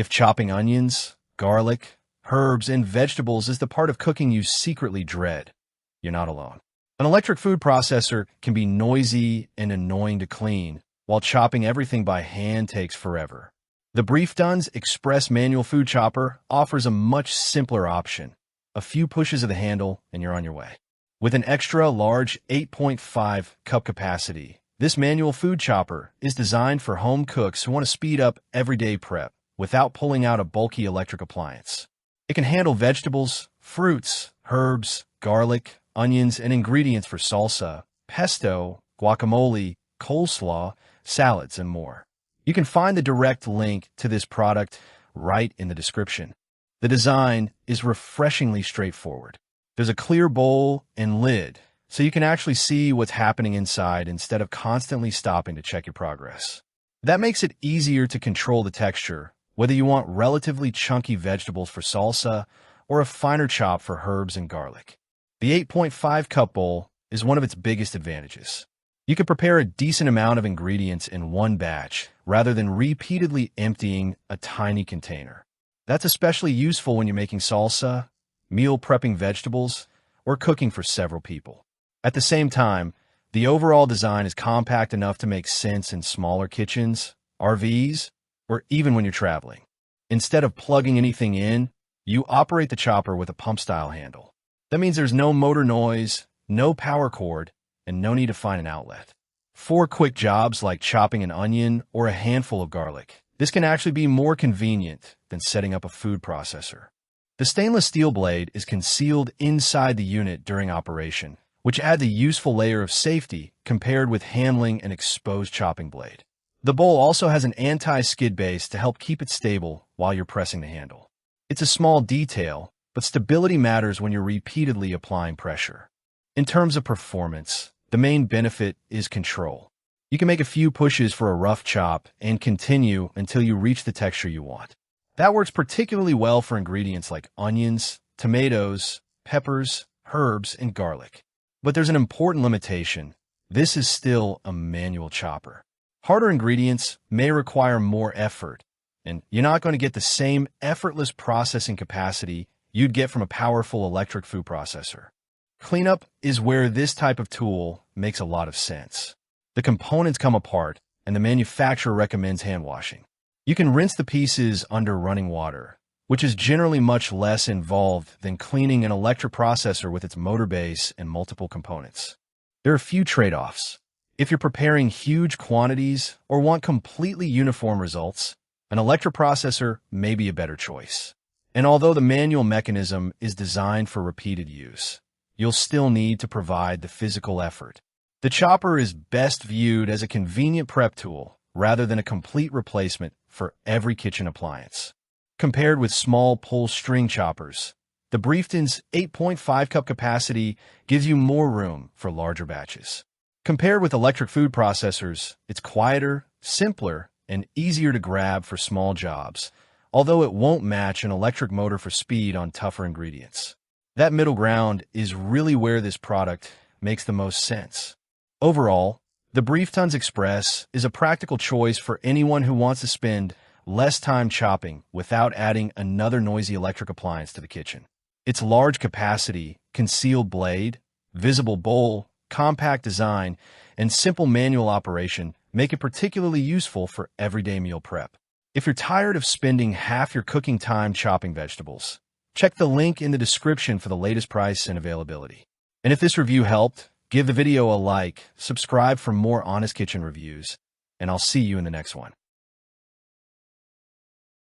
If chopping onions, garlic, herbs, and vegetables is the part of cooking you secretly dread, you're not alone. An electric food processor can be noisy and annoying to clean, while chopping everything by hand takes forever. The Brieftons Express Manual Food Chopper offers a much simpler option. A few pushes of the handle and you're on your way. With an extra large 8.5 cup capacity, this manual food chopper is designed for home cooks who want to speed up everyday prep without pulling out a bulky electric appliance. It can handle vegetables, fruits, herbs, garlic, onions, and ingredients for salsa, pesto, guacamole, coleslaw, salads, and more. You can find the direct link to this product right in the description. The design is refreshingly straightforward. There's a clear bowl and lid, so you can actually see what's happening inside instead of constantly stopping to check your progress. That makes it easier to control the texture, whether you want relatively chunky vegetables for salsa or a finer chop for herbs and garlic. The 8.5 cup bowl is one of its biggest advantages. You can prepare a decent amount of ingredients in one batch rather than repeatedly emptying a tiny container. That's especially useful when you're making salsa, meal prepping vegetables, or cooking for several people. At the same time, the overall design is compact enough to make sense in smaller kitchens, RVs, or even when you're traveling. Instead of plugging anything in, you operate the chopper with a pump-style handle. That means there's no motor noise, no power cord, and no need to find an outlet. For quick jobs like chopping an onion or a handful of garlic, this can actually be more convenient than setting up a food processor. The stainless steel blade is concealed inside the unit during operation, which adds a useful layer of safety compared with handling an exposed chopping blade. The bowl also has an anti-skid base to help keep it stable while you're pressing the handle. It's a small detail, but stability matters when you're repeatedly applying pressure. In terms of performance, the main benefit is control. You can make a few pushes for a rough chop and continue until you reach the texture you want. That works particularly well for ingredients like onions, tomatoes, peppers, herbs, and garlic. But there's an important limitation. This is still a manual chopper. Harder ingredients may require more effort, and you're not going to get the same effortless processing capacity you'd get from a powerful electric food processor. Cleanup is where this type of tool makes a lot of sense. The components come apart, and the manufacturer recommends hand washing. You can rinse the pieces under running water, which is generally much less involved than cleaning an electric processor with its motor base and multiple components. There are a few trade-offs. If you're preparing huge quantities or want completely uniform results, an electric processor may be a better choice. And although the manual mechanism is designed for repeated use, you'll still need to provide the physical effort. The chopper is best viewed as a convenient prep tool rather than a complete replacement for every kitchen appliance. Compared with small pull-string choppers, the Brieftons' 8.5 cup capacity gives you more room for larger batches. Compared with electric food processors, it's quieter, simpler, and easier to grab for small jobs, although it won't match an electric motor for speed on tougher ingredients. That middle ground is really where this product makes the most sense. Overall, the Brieftons Express is a practical choice for anyone who wants to spend less time chopping without adding another noisy electric appliance to the kitchen. Its large capacity, concealed blade, visible bowl, compact design, and simple manual operation make it particularly useful for everyday meal prep. If you're tired of spending half your cooking time chopping vegetables, check the link in the description for the latest price and availability. And if this review helped, give the video a like, subscribe for more honest kitchen reviews, and I'll see you in the next one.